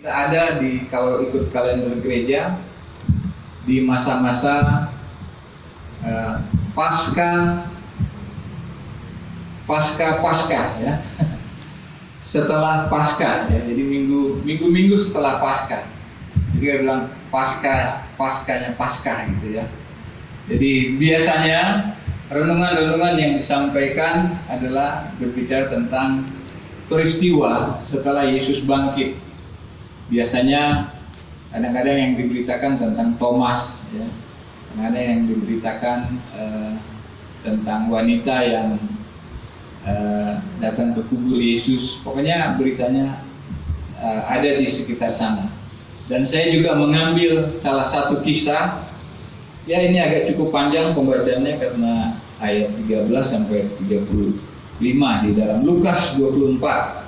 kita ada di, kalau ikut kalender gereja, di masa-masa pasca ya. Setelah Paskah ya, jadi minggu setelah Paskah. Jadi dia bilang paskanya Paskah gitu ya. Jadi biasanya renungan-renungan yang disampaikan adalah berbicara tentang peristiwa setelah Yesus bangkit. Biasanya kadang-kadang yang diberitakan tentang Thomas ya. Kadang-kadang yang diberitakan tentang wanita yang datang ke kubur Yesus. Pokoknya beritanya ada di sekitar sana. Dan saya juga mengambil salah satu kisah. Ya, ini agak cukup panjang pembacaannya karena ayat 13 sampai 35 di dalam Lukas 24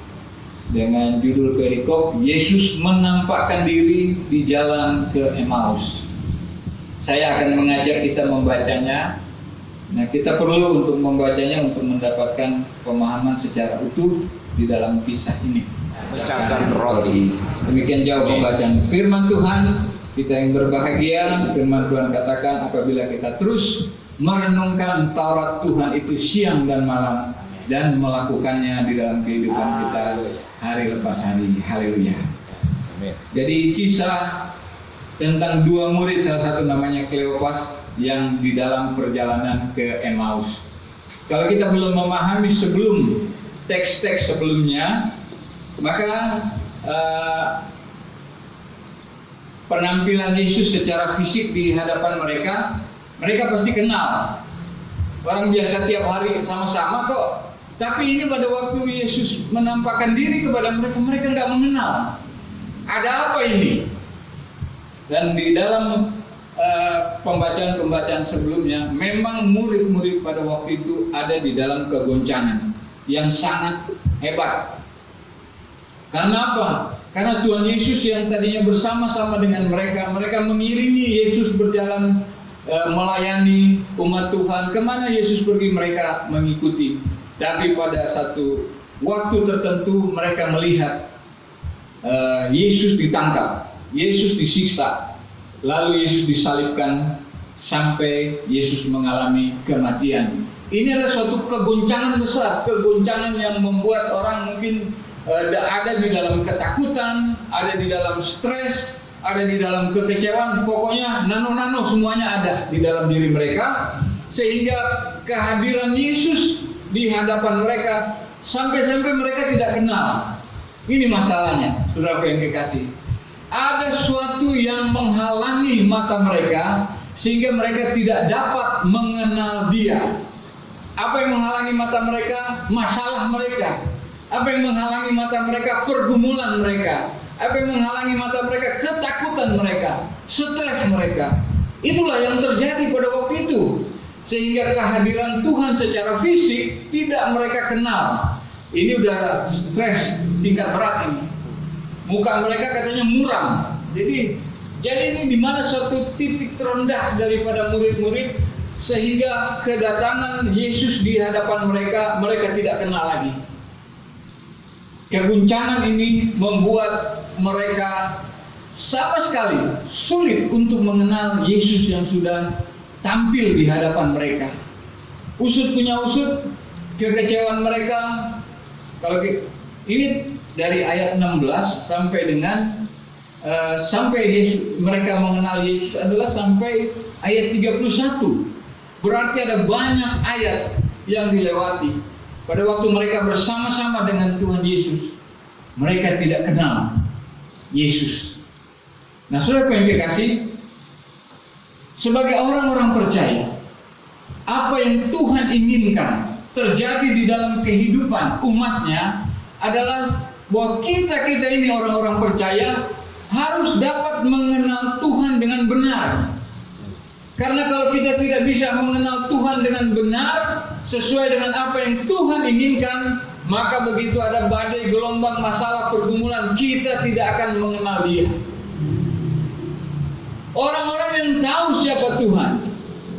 dengan judul perikop Yesus menampakkan diri di jalan ke Emmaus. Saya akan mengajak kita membacanya. Nah, kita perlu untuk membacanya untuk mendapatkan pemahaman secara utuh di dalam kisah ini. Pecahkan roti. Demikian jauh pembacaan firman Tuhan. Kita yang berbahagia, firman Tuhan katakan apabila kita terus merenungkan Taurat Tuhan itu siang dan malam dan melakukannya di dalam kehidupan kita hari lepas hari. Haleluya. Jadi kisah tentang dua murid, salah satu namanya Kleopas, yang di dalam perjalanan ke Emmaus. Kalau kita belum memahami sebelum teks-teks sebelumnya, maka penampilan Yesus secara fisik di hadapan mereka pasti kenal. Orang biasa tiap hari sama-sama kok. Tapi ini pada waktu Yesus menampakkan diri kepada mereka nggak mengenal. Ada apa ini? Dan di dalam pembacaan sebelumnya, memang murid-murid pada waktu itu ada di dalam kegoncangan yang sangat hebat. Karena apa? Karena Tuhan Yesus yang tadinya bersama-sama dengan mereka mengiringi Yesus berjalan melayani umat Tuhan. Kemana Yesus pergi mereka mengikuti. Tapi pada satu waktu tertentu mereka melihat Yesus ditangkap, Yesus disiksa. Lalu Yesus disalibkan sampai Yesus mengalami kematian. Ini adalah suatu kegoncangan besar, kegoncangan yang membuat orang mungkin ada di dalam ketakutan, ada di dalam stres, ada di dalam kekecewaan. Pokoknya nano-nano semuanya ada di dalam diri mereka, sehingga kehadiran Yesus di hadapan mereka sampai-sampai mereka tidak kenal. Ini masalahnya, saudara yang kekasih. Ada sesuatu yang menghalangi mata mereka sehingga mereka tidak dapat mengenal Dia. Apa yang menghalangi mata mereka? Masalah mereka. Apa yang menghalangi mata mereka? Pergumulan mereka. Apa yang menghalangi mata mereka? Ketakutan mereka, stres mereka. Itulah yang terjadi pada waktu itu. Sehingga kehadiran Tuhan secara fisik tidak mereka kenal. Ini udah stres tingkat berat ini. Muka mereka katanya muram. Jadi ini di mana suatu titik terendah daripada murid-murid sehingga kedatangan Yesus di hadapan mereka tidak kenal lagi. Keguncangan ini membuat mereka sama sekali sulit untuk mengenal Yesus yang sudah tampil di hadapan mereka. Usut punya usut, kekecewaan mereka. Kalau ini dari ayat 16 sampai dengan sampai mereka mengenal Yesus adalah sampai ayat 31. Berarti ada banyak ayat yang dilewati. Pada waktu mereka bersama-sama dengan Tuhan Yesus, mereka tidak kenal Yesus. Nah, saudara yang dikasih, sebagai orang-orang percaya, apa yang Tuhan inginkan terjadi di dalam kehidupan umatnya adalah bahwa kita ini orang-orang percaya harus dapat mengenal Tuhan dengan benar. Karena kalau kita tidak bisa mengenal Tuhan dengan benar sesuai dengan apa yang Tuhan inginkan, maka begitu ada badai, gelombang, masalah, pergumulan, kita tidak akan mengenal Dia. Orang-orang yang tahu siapa Tuhan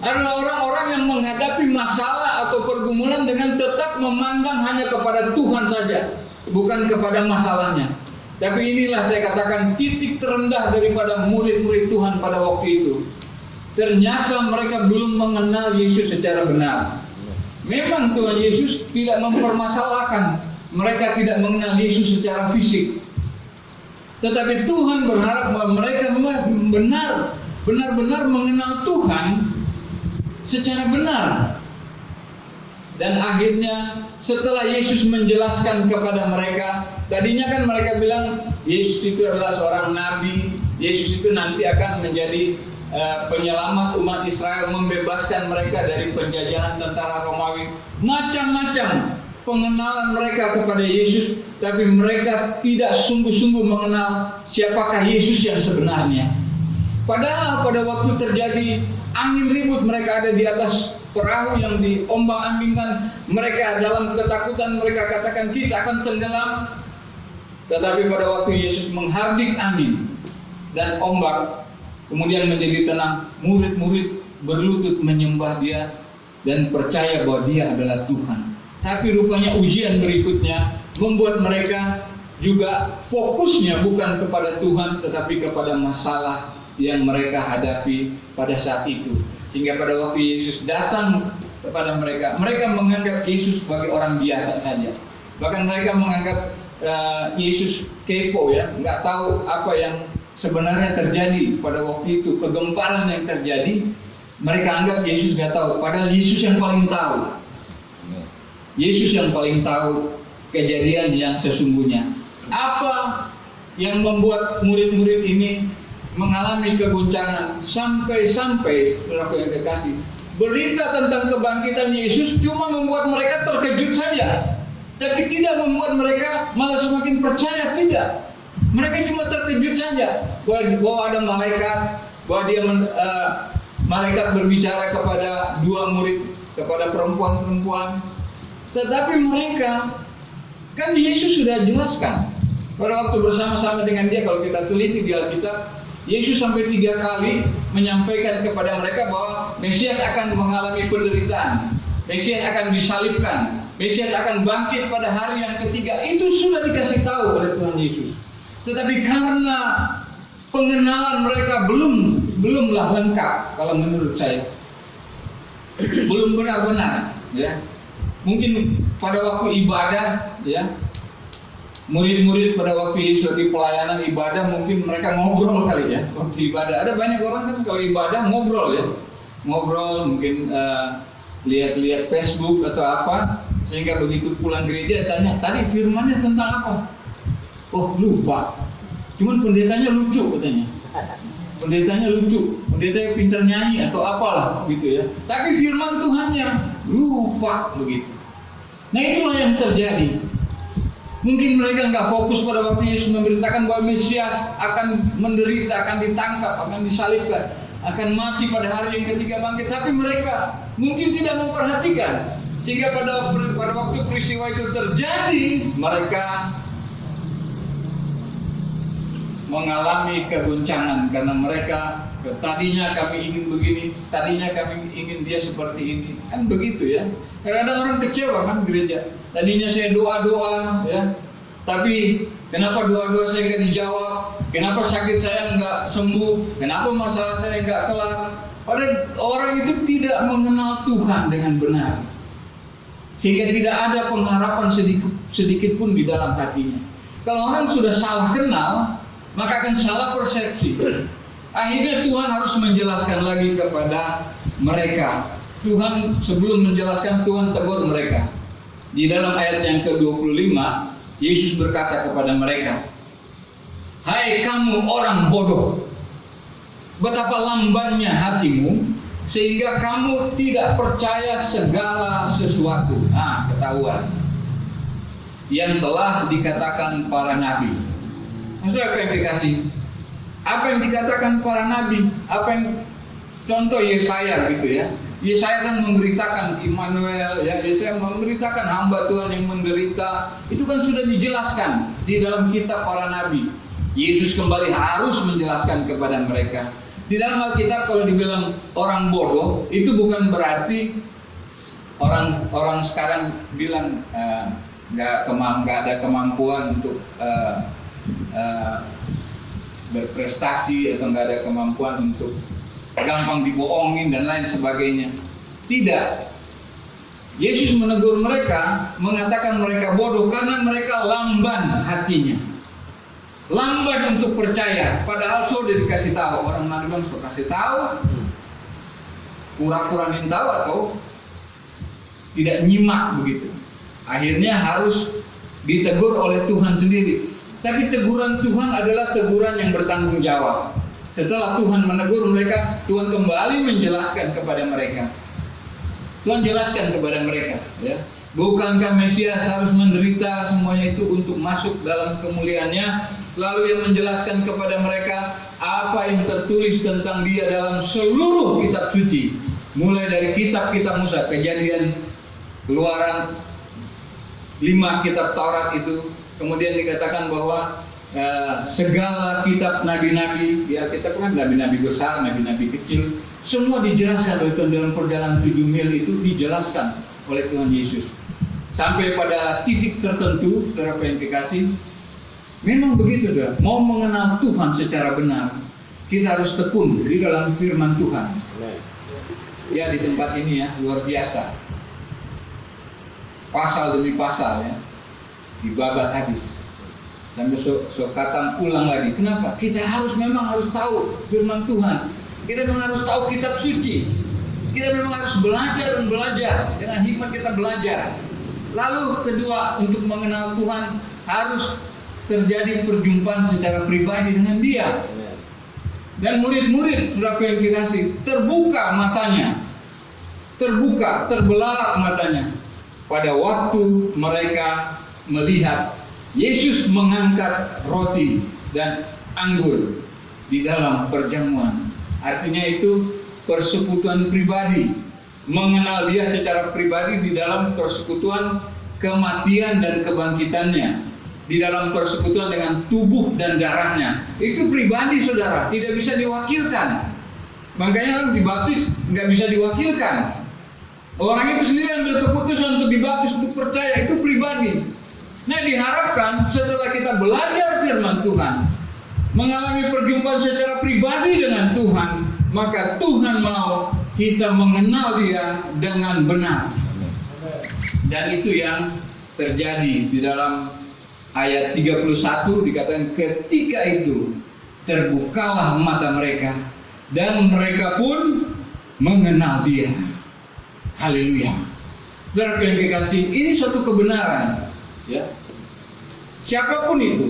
adalah orang-orang yang menghadapi masalah atau pergumulan dengan tetap memandang hanya kepada Tuhan saja, bukan kepada masalahnya. Tapi inilah saya katakan titik terendah daripada murid-murid Tuhan pada waktu itu. Ternyata mereka belum mengenal Yesus secara benar. Memang Tuhan Yesus tidak mempermasalahkan mereka tidak mengenal Yesus secara fisik. Tetapi Tuhan berharap bahwa mereka benar-benar mengenal Tuhan secara benar. Dan akhirnya setelah Yesus menjelaskan kepada mereka, tadinya kan mereka bilang Yesus itu adalah seorang nabi, Yesus itu nanti akan menjadi penyelamat umat Israel, membebaskan mereka dari penjajahan tentara Romawi. Macam-macam pengenalan mereka kepada Yesus, tapi mereka tidak sungguh-sungguh mengenal siapakah Yesus yang sebenarnya. Padahal pada waktu terjadi angin ribut, mereka ada di atas perahu yang diombang-ambingkan, mereka dalam ketakutan, mereka katakan kita akan tenggelam. Tetapi pada waktu Yesus menghardik angin dan ombak, kemudian menjadi tenang, murid-murid berlutut menyembah Dia dan percaya bahwa Dia adalah Tuhan. Tapi rupanya ujian berikutnya membuat mereka juga fokusnya bukan kepada Tuhan, tetapi kepada masalah yang mereka hadapi pada saat itu. Sehingga pada waktu Yesus datang kepada mereka, mereka menganggap Yesus sebagai orang biasa saja. Bahkan mereka menganggap Yesus kepo, ya, nggak tahu apa yang sebenarnya terjadi pada waktu itu. Kegemparan yang terjadi, mereka anggap Yesus nggak tahu. Padahal Yesus yang paling tahu. Yesus yang paling tahu kejadian yang sesungguhnya. Apa yang membuat murid-murid ini mengalami keguncangan sampai berapa yang dikasih berita tentang kebangkitan Yesus cuma membuat mereka terkejut saja, tapi tidak membuat mereka malah semakin percaya. Tidak, mereka cuma terkejut saja bahwa ada malaikat, bahwa dia malaikat berbicara kepada dua murid, kepada perempuan-perempuan. Tetapi mereka, kan Yesus sudah jelaskan pada waktu bersama-sama dengan dia. Kalau kita teliti di Alkitab, Yesus sampai 3 kali menyampaikan kepada mereka bahwa Mesias akan mengalami penderitaan, Mesias akan disalibkan, Mesias akan bangkit pada hari yang ketiga. Itu sudah dikasih tahu oleh Tuhan Yesus. Tetapi karena pengenalan mereka belumlah lengkap, kalau menurut saya belum benar-benar, ya. Mungkin pada waktu ibadah, ya, murid-murid pada waktu Yesus lagi pelayanan ibadah, mungkin mereka ngobrol kali, ya, waktu ibadah. Ada banyak orang kan kalau ibadah ngobrol, ya, ngobrol, mungkin lihat-lihat Facebook atau apa, sehingga begitu pulang gereja tanya, tadi firmannya tentang apa? Oh, lupa. Cuman pendetanya lucu katanya. Pendetanya lucu, pendetanya pintar nyanyi atau apalah gitu, ya. Tapi firman Tuhannya lupa begitu. Nah, itulah yang terjadi. Mungkin mereka nggak fokus pada waktu Yesus memberitakan bahwa Mesias akan menderita, akan ditangkap, akan disalibkan, akan mati pada hari yang ketiga bangkit. Tapi mereka mungkin tidak memperhatikan, sehingga pada waktu peristiwa itu terjadi, mereka mengalami keguncangan karena mereka tadinya kami ingin begini, tadinya kami ingin dia seperti ini, kan begitu, ya. Kadang-kadang orang kecewa kan gereja. Tadinya saya doa-doa, ya, tapi kenapa doa-doa saya nggak dijawab? Kenapa sakit saya nggak sembuh? Kenapa masalah saya nggak kelar? Padahal orang itu tidak mengenal Tuhan dengan benar, sehingga tidak ada pengharapan sedikit pun di dalam hatinya. Kalau orang sudah salah kenal, maka akan salah persepsi. Akhirnya Tuhan harus menjelaskan lagi kepada mereka. Tuhan sebelum menjelaskan, Tuhan tegur mereka. Di dalam ayat yang ke-25, Yesus berkata kepada mereka, "Hai kamu orang bodoh, betapa lambannya hatimu sehingga kamu tidak percaya segala sesuatu." Nah, ketahuan yang telah dikatakan para nabi. Maksudnya apa yang dikasih? Apa yang dikatakan para nabi? Apa yang contoh Yesaya gitu, ya. Yesaya kan memberitakan Immanuel, ya. Yesaya memberitakan hamba Tuhan yang menderita. Itu kan sudah dijelaskan di dalam kitab para nabi. Yesus kembali harus menjelaskan kepada mereka. Di dalam Alkitab kalau dibilang orang bodoh, itu bukan berarti orang sekarang bilang nggak ada kemampuan untuk berprestasi atau nggak ada kemampuan untuk gampang dibohongin dan lain sebagainya. Tidak. Yesus menegur mereka, mengatakan mereka bodoh karena mereka lamban hatinya, lamban untuk percaya. Padahal sudah dikasih tahu, orang Nadiban sudah kasih tahu, pura-pura tahu atau tidak nyimak begitu. Akhirnya harus ditegur oleh Tuhan sendiri. Tapi teguran Tuhan adalah teguran yang bertanggung jawab. Setelah Tuhan menegur mereka, Tuhan kembali menjelaskan kepada mereka. Tuhan jelaskan kepada mereka, ya, bukankah Mesias harus menderita semuanya itu untuk masuk dalam kemuliaannya? Lalu ia menjelaskan kepada mereka apa yang tertulis tentang dia dalam seluruh kitab suci, mulai dari kitab-kitab Musa, Kejadian, Keluaran, 5 kitab Taurat itu. Kemudian dikatakan bahwa segala kitab nabi-nabi, ya kita kan nabi-nabi besar, nabi-nabi kecil, semua dijelaskan oleh Tuhan dalam perjalanan 7 mil itu, dijelaskan oleh Tuhan Yesus. Sampai pada titik tertentu, saudara yang dikasih, memang begitu, saudara. Mau mengenal Tuhan secara benar, kita harus tekun di dalam firman Tuhan. Ya, di tempat ini ya, luar biasa. Pasal demi pasal ya, dibabat habis. Sampai so katam ulang lagi. Kenapa? Kita memang harus tahu firman Tuhan. Kita memang harus tahu kitab suci. Kita memang harus belajar dan belajar. Dengan hikmat kita belajar. Lalu kedua, untuk mengenal Tuhan harus terjadi perjumpaan secara pribadi dengan Dia. Dan murid-murid sudah kualifikasi, terbuka matanya, terbelalak matanya pada waktu mereka melihat Yesus mengangkat roti dan anggur di dalam perjamuan. Artinya itu persekutuan pribadi, mengenal Dia secara pribadi di dalam persekutuan kematian dan kebangkitannya, di dalam persekutuan dengan tubuh dan darahnya. Itu pribadi, saudara, tidak bisa diwakilkan. Makanya harus dibaptis, nggak bisa diwakilkan. Orang itu sendiri ambil keputusan untuk dibaptis, untuk percaya, itu pribadi. Nah, diharapkan setelah kita belajar firman Tuhan, mengalami perjumpaan secara pribadi dengan Tuhan, maka Tuhan mau kita mengenal Dia dengan benar. Dan itu yang terjadi di dalam ayat 31, dikatakan ketika itu terbukalah mata mereka dan mereka pun mengenal Dia. Haleluya. Saudara yang dikasih, ini suatu kebenaran, ya. Siapapun itu,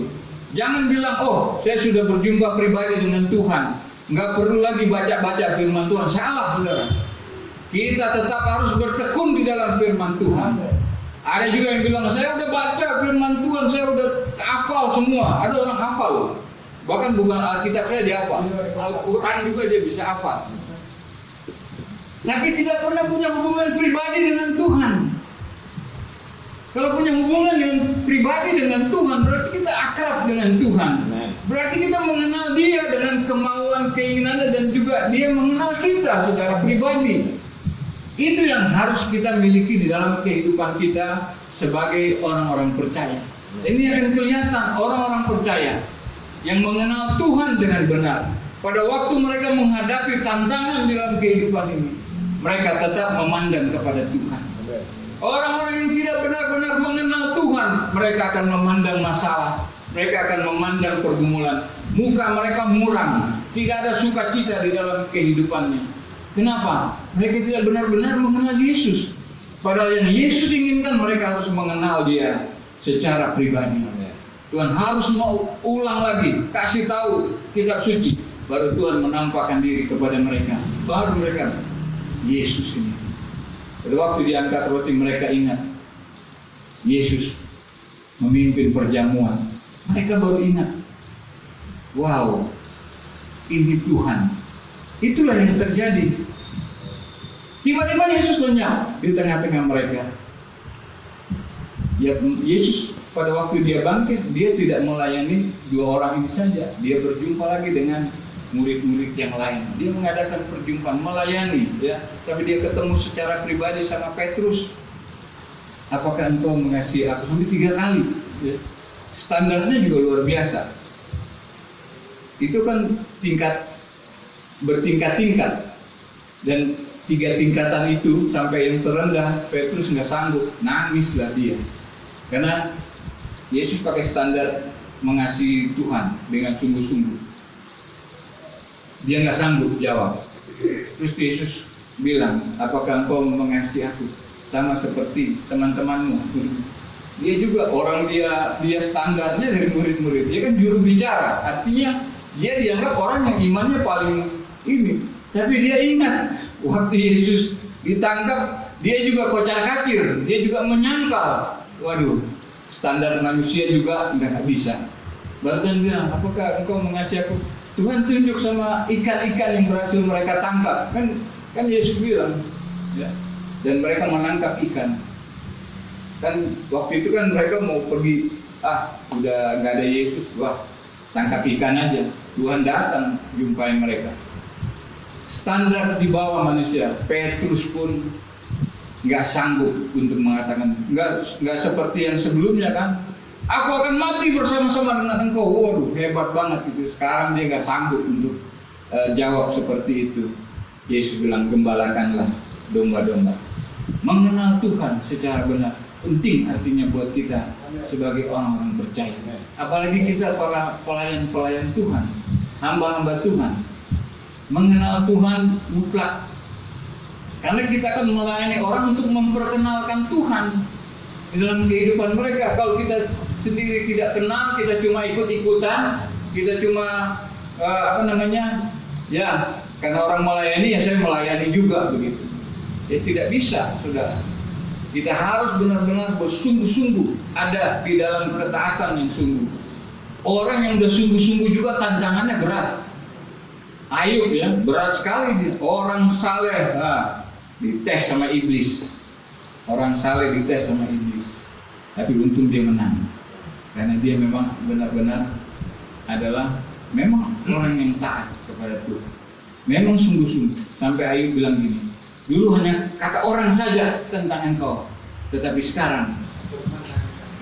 jangan bilang, oh saya sudah berjumpa pribadi dengan Tuhan, nggak perlu lagi baca-baca firman Tuhan. Salah, saudara. Kita tetap harus bertekun di dalam firman Tuhan. Ada juga yang bilang, saya udah baca firman Tuhan, saya udah hafal semua. Ada orang hafal, bahkan bukan Alkitab saya dia hafal, Al-Quran juga dia bisa hafal. Tapi tidak pernah punya hubungan pribadi dengan Tuhan. Kalau punya hubungan yang pribadi dengan Tuhan, berarti kita akrab dengan Tuhan. Berarti kita mengenal Dia dengan kemauan, keinginannya, dan juga Dia mengenal kita secara pribadi. Itu yang harus kita miliki di dalam kehidupan kita sebagai orang-orang percaya. Ini akan kelihatan orang-orang percaya yang mengenal Tuhan dengan benar. Pada waktu mereka menghadapi tantangan di dalam kehidupan ini, mereka tetap memandang kepada Tuhan. Orang-orang yang tidak benar-benar mengenal Tuhan, mereka akan memandang masalah, mereka akan memandang pergumulan. Muka mereka muram, tidak ada sukacita di dalam kehidupannya. Kenapa? Mereka tidak benar-benar mengenal Yesus. Padahal yang Yesus inginkan, mereka harus mengenal Dia secara pribadi. Tuhan harus mau ulang lagi, kasih tahu kitab suci, baru Tuhan menampakkan diri kepada mereka. Baru mereka, Yesus ini. Pada waktu diangkat roti, mereka ingat Yesus memimpin perjamuan. Mereka baru ingat, wow, ini Tuhan. Itulah yang terjadi. Tiba-tiba Yesus lenyap di tengah-tengah mereka. Ya, Yesus pada waktu Dia bangkit, Dia tidak melayani 2 orang ini saja. Dia berjumpa lagi dengan murid-murid yang lain. Dia mengadakan perjumpaan, melayani, ya. Tapi Dia ketemu secara pribadi sama Petrus. Apakah engkau mengasihi aku? Sampai 3 kali. Ya. Standarnya juga luar biasa. itu kan bertingkat-tingkat, dan 3 tingkatan itu sampai yang terendah Petrus nggak sanggup, nangislah dia, karena Yesus pakai standar mengasihi Tuhan dengan sungguh-sungguh. Dia nggak sanggup jawab. Terus Yesus bilang, apakah engkau mengasihi aku sama seperti teman-temanmu? Dia juga orang, dia standarnya dari murid-murid, dia kan juru bicara, artinya dia dianggap orang yang imannya paling ini. Tapi dia ingat waktu Yesus ditangkap, dia juga kocar-kacir, dia juga menyangkal. Waduh, standar manusia juga nggak bisa. Baru dia bilang, apakah engkau mengasihi aku? Tuhan tunjuk sama ikan-ikan yang berhasil mereka tangkap. Kan Yesus bilang, ya. Dan mereka menangkap ikan. Kan waktu itu kan mereka mau pergi, udah nggak ada Yesus, wah tangkap ikan aja. Tuhan datang jumpai mereka. Standar di bawah manusia. Petrus pun nggak sanggup untuk mengatakan, nggak seperti yang sebelumnya kan. Aku akan mati bersama-sama dengan engkau. Waduh, hebat banget itu. Sekarang dia nggak sanggup untuk jawab seperti itu. Yesus bilang, gembalakanlah domba-domba. Mengenal Tuhan secara benar penting artinya buat kita sebagai orang-orang percaya. Apalagi kita para pelayan-pelayan Tuhan, hamba-hamba Tuhan. Mengenal Tuhan mutlak. Karena kita akan melayani orang untuk memperkenalkan Tuhan di dalam kehidupan mereka. Kalau kita sendiri tidak kenal, kita cuma ikut-ikutan, kita cuma ya karena orang melayani, ya saya melayani juga begitu. Ya tidak bisa, saudara. Kita harus benar-benar bersungguh-sungguh ada di dalam ketaatan yang sungguh. Orang yang udah sungguh-sungguh juga tantangannya berat. Ayub ya, berat sekali dia. Orang saleh, dites sama iblis. Orang saleh dites sama iblis. Tapi untung dia menang. Karena dia memang benar-benar adalah memang orang yang taat kepada Tuhan. Memang sungguh-sungguh. Sampai Ayub bilang gini, dulu hanya kata orang saja tentang engkau, tetapi sekarang,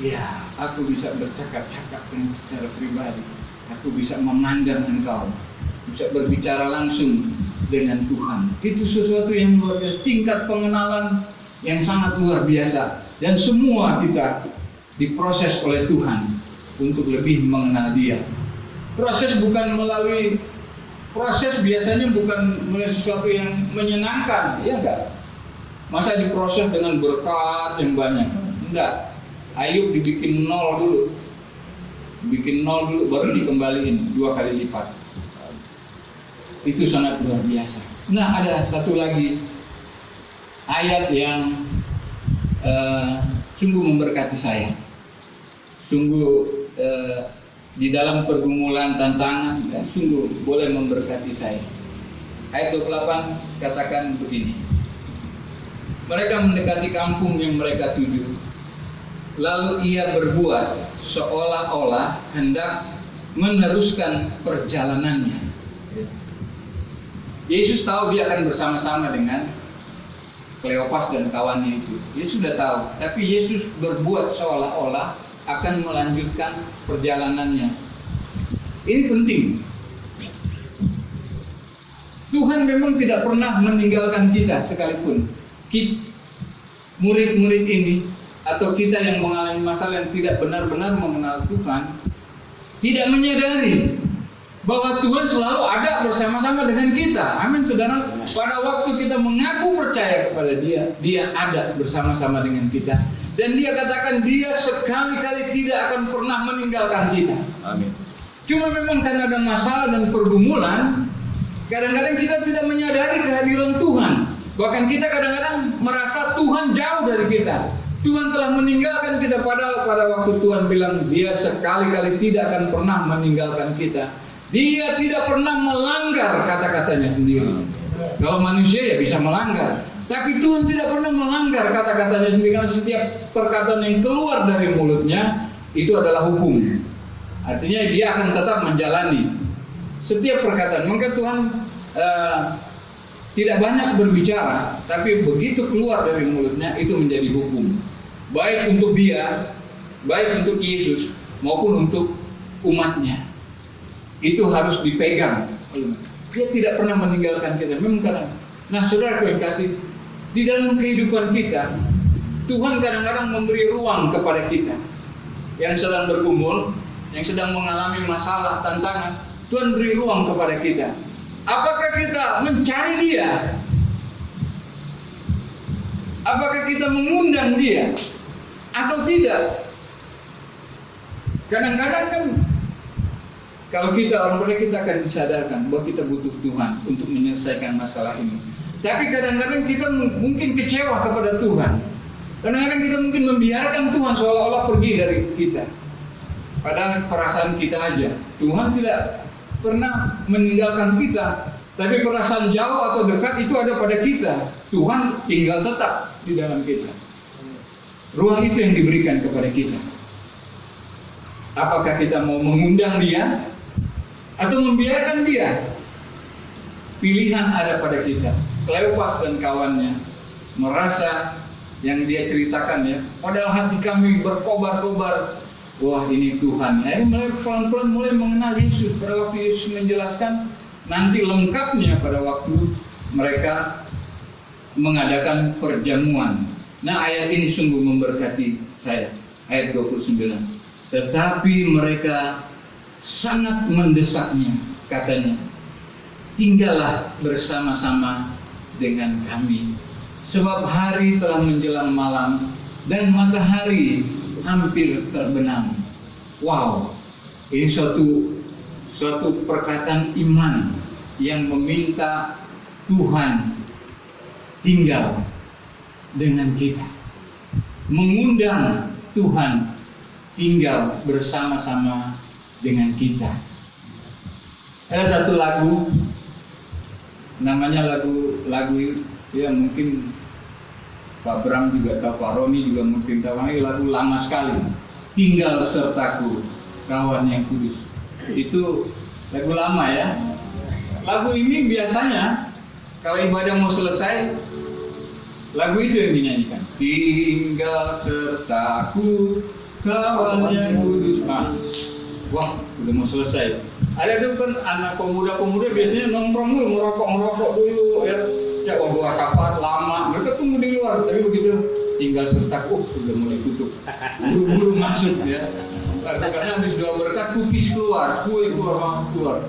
ya aku bisa bercakap-cakap dengan secara pribadi. Aku bisa memandang engkau, bisa berbicara langsung dengan Tuhan. Itu sesuatu yang luar biasa, tingkat pengenalan yang sangat luar biasa. Dan semua kita diproses oleh Tuhan untuk lebih mengenal Dia. Proses biasanya bukan melalui sesuatu yang menyenangkan, ya enggak? Masa diproses dengan berkat yang banyak? Enggak. Ayub dibikin 0 dulu. Bikin 0 dulu baru dikembaliin 2 kali lipat. Itu sangat luar biasa. Nah, ada satu lagi ayat yang sungguh memberkati saya. Sungguh di dalam pergumulan tantangan, sungguh boleh memberkati saya. Ayat 28 katakan begini. Mereka mendekati kampung yang mereka tuju. Lalu ia berbuat seolah-olah hendak meneruskan perjalanannya. Yesus tahu dia akan bersama-sama dengan Kleopas dan kawannya itu. Yesus sudah tahu, tapi Yesus berbuat seolah-olah akan melanjutkan perjalanannya. Ini penting. Tuhan memang tidak pernah meninggalkan kita sekalipun. Murid-murid ini atau kita yang mengalami masalah yang tidak benar-benar mengenal Tuhan, tidak menyadari bahwa Tuhan selalu ada bersama-sama dengan kita. Amin, saudara. Pada waktu kita mengaku percaya kepada Dia, Dia ada bersama-sama dengan kita. Dan Dia katakan Dia sekali-kali tidak akan pernah meninggalkan kita. Amin. Cuma memang karena ada masalah dan pergumulan, kadang-kadang kita tidak menyadari kehadiran Tuhan. Bahkan kita kadang-kadang merasa Tuhan jauh dari kita. Tuhan telah meninggalkan kita, padahal pada waktu Tuhan bilang Dia sekali-kali tidak akan pernah meninggalkan kita. Dia tidak pernah melanggar kata-katanya sendiri. Kalau manusia ya bisa melanggar, tapi Tuhan tidak pernah melanggar kata-katanya sendiri. Karena setiap perkataan yang keluar dari mulutnya itu adalah hukum. Artinya Dia akan tetap menjalani setiap perkataan. Maka Tuhan tidak banyak berbicara, tapi begitu keluar dari mulutnya itu menjadi hukum. Baik untuk Dia, baik untuk Yesus maupun untuk umatnya. itu harus dipegang. Dia tidak pernah meninggalkan kita. Memang karena, nah saudara yang kasih, di dalam kehidupan kita, Tuhan kadang-kadang memberi ruang kepada kita yang sedang bergumul, yang sedang mengalami masalah, tantangan. Tuhan beri ruang kepada kita. Apakah kita mencari Dia? Apakah kita mengundang Dia atau tidak? Kadang-kadang kan kalau kita orang muda, kita akan disadarkan bahwa kita butuh Tuhan untuk menyelesaikan masalah ini. Tapi kadang-kadang kita mungkin kecewa kepada Tuhan. Kadang-kadang kita mungkin membiarkan Tuhan seolah-olah pergi dari kita. Padahal perasaan kita aja. Tuhan tidak pernah meninggalkan kita. Tapi perasaan jauh atau dekat itu ada pada kita. Tuhan tinggal tetap di dalam kita. Ruang itu yang diberikan kepada kita. Apakah kita mau mengundang Dia atau membiarkan Dia? Pilihan ada pada kita. Kleopas dan kawannya merasa yang dia ceritakan ya, padahal hati kami berkobar-kobar. Wah, ini Tuhan. Mulai pelan-pelan mulai mengenal Yesus. Pada waktu Yesus menjelaskan, nanti lengkapnya pada waktu mereka mengadakan perjamuan. Nah, ayat ini sungguh memberkati saya. Ayat 29. Tetapi mereka sangat mendesaknya, katanya. Tinggallah bersama-sama dengan kami, sebab hari telah menjelang malam dan matahari hampir terbenam. Wow, ini suatu perkataan iman yang meminta Tuhan tinggal dengan kita, mengundang Tuhan tinggal bersama-sama dengan kita. Ada satu lagu, namanya lagu ya mungkin Pak Bram juga tahu, Pak Roni juga mungkin tahu. Ini lagu lama sekali, Tinggal Sertaku, Kawan yang Kudus. Itu lagu lama ya. Lagu ini biasanya kalau ibadah mau selesai, lagu itu yang dinyanyikan. Tinggal sertaku, kawan yang kudus. Wah, udah mau selesai. Ada tuh kan anak pemuda-pemuda biasanya nongkrong dulu, ngerokok dulu ya. Cak bawa safar lama, mereka tunggu di luar. Tapi begitu tinggal sertaku, sudah mulai tutup. Buru-buru masuk ya. Karena habis doa berkat, kukis keluar, kue keluar.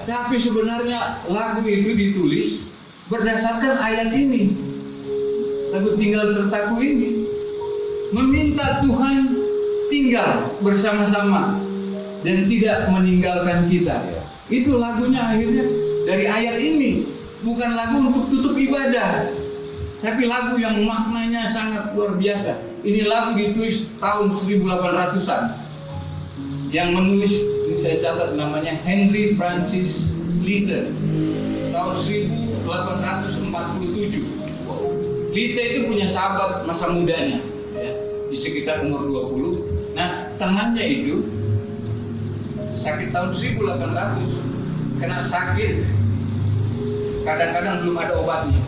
Tapi sebenarnya lagu itu ditulis berdasarkan ayat ini. Lagu Tinggal Sertaku ini meminta Tuhan tinggal bersama-sama dan tidak meninggalkan kita. Itu lagunya akhirnya dari ayat ini. Bukan lagu untuk tutup ibadah, tapi lagu yang maknanya sangat luar biasa. Ini lagu ditulis tahun 1800-an. Yang menulis, ini saya catat namanya Henry Francis Lyte, tahun 1847. Lyte itu punya sahabat masa mudanya ya, di sekitar umur 20. Nah, temannya itu sakit tahun 1800, kena sakit, kadang-kadang belum ada obatnya.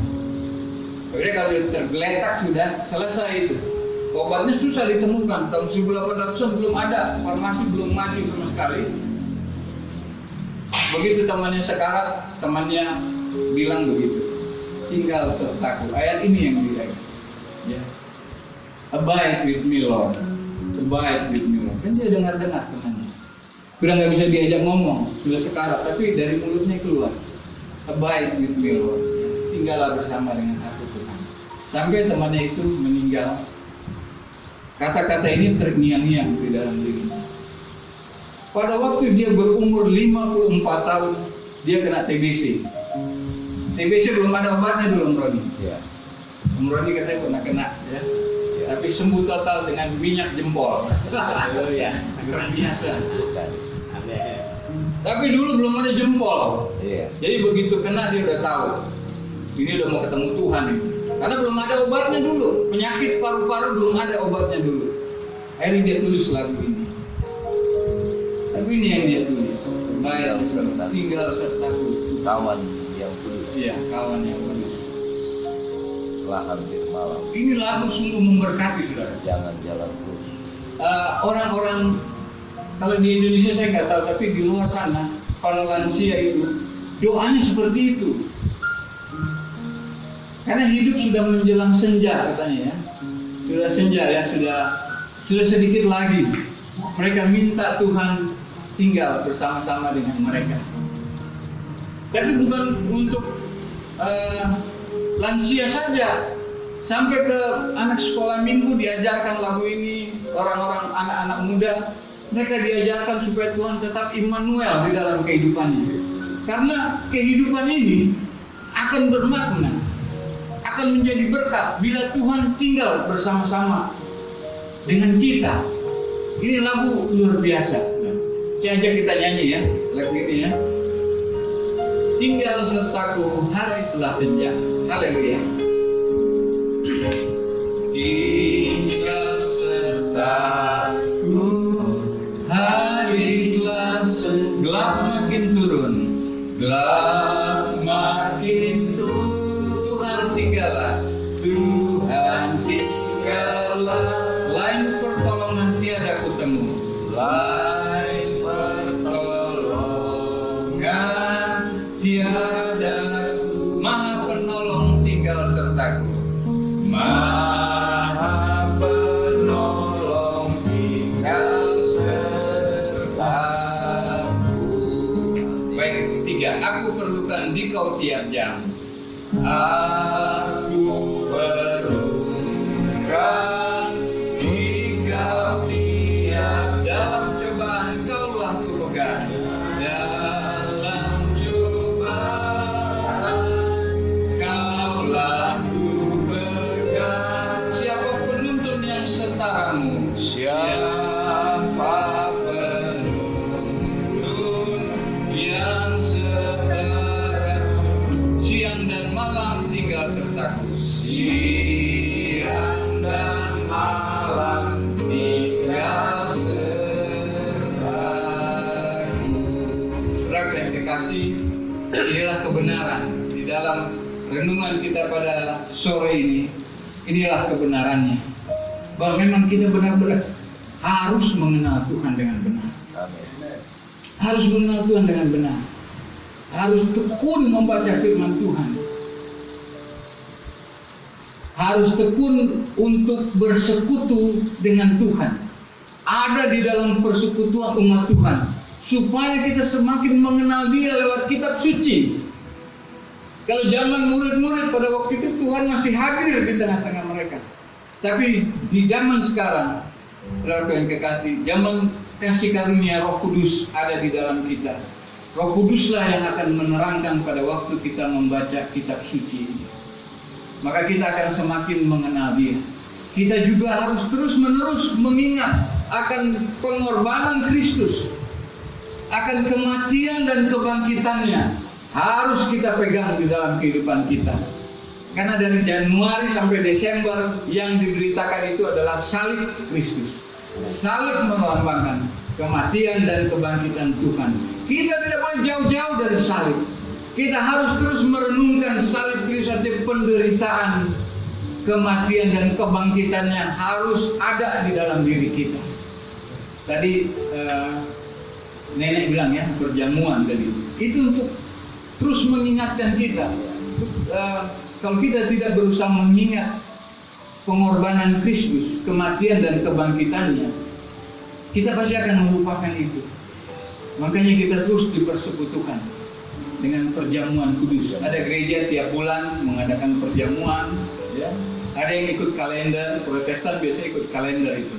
Kemudian kalau tergeletak sudah selesai itu. Obatnya susah ditemukan. Tahun 1800 belum ada, farmasi belum maju sama sekali. Begitu temannya sekarat, temannya bilang begitu. Tinggal sertaku. Ayat ini yang dilihat. Ya. Abide with me, Lord. Abide with me, Lord. Kan dia dengar-dengar temannya. Sudah nggak bisa diajak ngomong, sudah sekarat, tapi dari mulutnya keluar. Abide with me, Lord. Tinggallah bersama dengan aku, Tuhan. Sampai temannya itu meninggal. Kata-kata ini terngiang-ngiang di dalam dirinya. Pada waktu dia berumur 54 tahun, dia kena TBC. TBC belum ada obatnya dulu, Om Roni. Ya. Om Roni katanya pernah kena, ya. Tapi sembuh total dengan minyak jempol. Oh ya, luar biasa. Tapi dulu belum ada jempol. Iya. Jadi begitu kena dia udah tahu. Ini udah mau ketemu Tuhan ini. Karena belum ada obatnya dulu. Penyakit paru-paru belum ada obatnya dulu. Akhirnya dia tulis lagu ini. Tapi ini yang dia tulis. Baik, tinggal sertaku. Kawan yang kudus. Iya, kawan yang kudus. Telah hampir malam. Ini lagu sungguh memberkati, saudara. Jangan jalan terus. Orang-orang Kalau di Indonesia saya nggak tahu, tapi di luar sana para lansia itu doanya seperti itu. Karena hidup sudah menjelang senja katanya ya, sudah senja ya, sudah sedikit lagi mereka minta Tuhan tinggal bersama-sama dengan mereka. Tapi bukan untuk lansia saja, sampai ke anak sekolah minggu diajarkan lagu ini, orang-orang anak-anak muda mereka diajarkan supaya Tuhan tetap Immanuel di dalam kehidupannya. Karena kehidupan ini akan bermakna, akan menjadi berkat bila Tuhan tinggal bersama-sama dengan kita. Ini lagu luar biasa. Saya ajak kita nyanyi ya, lagu ini ya. Tinggal sertaku, hari telah senja. Haleluya. Tinggal sertaku, hari telah senja. Gelap makin turun, gelap makin turun. Tuhan tinggallah, Tuhan tinggallah. Lain pertolongan tiada kutemu, lain pertolongan tiada. Maha penolong tinggal sertaku, Maha penolong tinggal sertaku. Baik, ketiga, aku perlukan dikau tiap jam. Aku perlukan dikau tiap dalam cobaan, kaulah ku pegang. Dalam cobaan, kaulah ku pegang. Siapa penuntun yang setaramu? Siapa penuntun yang setaramu? Siang dan malam tinggal sertaku, siang dan malam tinggal sertaku. Saudara yang kekasih, inilah kebenaran di dalam renungan kita pada sore ini. Inilah kebenarannya, bahwa memang kita benar-benar harus mengenal Tuhan dengan benar. Amin. Harus mengenal Tuhan dengan benar. Harus tekun membaca firman Tuhan. Harus tekun untuk bersekutu dengan Tuhan. Ada di dalam persekutuan umat Tuhan, supaya kita semakin mengenal Dia lewat kitab suci. Kalau zaman murid-murid pada waktu itu Tuhan masih hadir di tengah-tengah mereka. Tapi di zaman sekarang, saudara yang kekasih, zaman kasih karunia Roh Kudus ada di dalam kita. Roh Kuduslah yang akan menerangkan pada waktu kita membaca kitab suci ini. Maka kita akan semakin mengenal Dia. Kita juga harus terus-menerus mengingat akan pengorbanan Kristus, akan kematian dan kebangkitannya. Harus kita pegang di dalam kehidupan kita. Karena dari Januari sampai Desember yang diberitakan itu adalah salib Kristus. Salib melambangkan kematian dan kebangkitan Tuhan. Kita tidak boleh jauh-jauh dari salib. Kita harus terus merenungkan salib Kristus, penderitaan, kematian dan kebangkitannya harus ada di dalam diri kita. Tadi nenek bilang ya, perjamuan tadi. Itu untuk terus mengingatkan kita. Kalau kita tidak berusaha mengingat pengorbanan Kristus, kematian dan kebangkitannya, kita pasti akan melupakan itu. Makanya kita terus dipersekutukan dengan perjamuan kudus. Ada gereja tiap bulan mengadakan perjamuan, ya. Ada yang ikut kalender, Protestan biasa ikut kalender itu.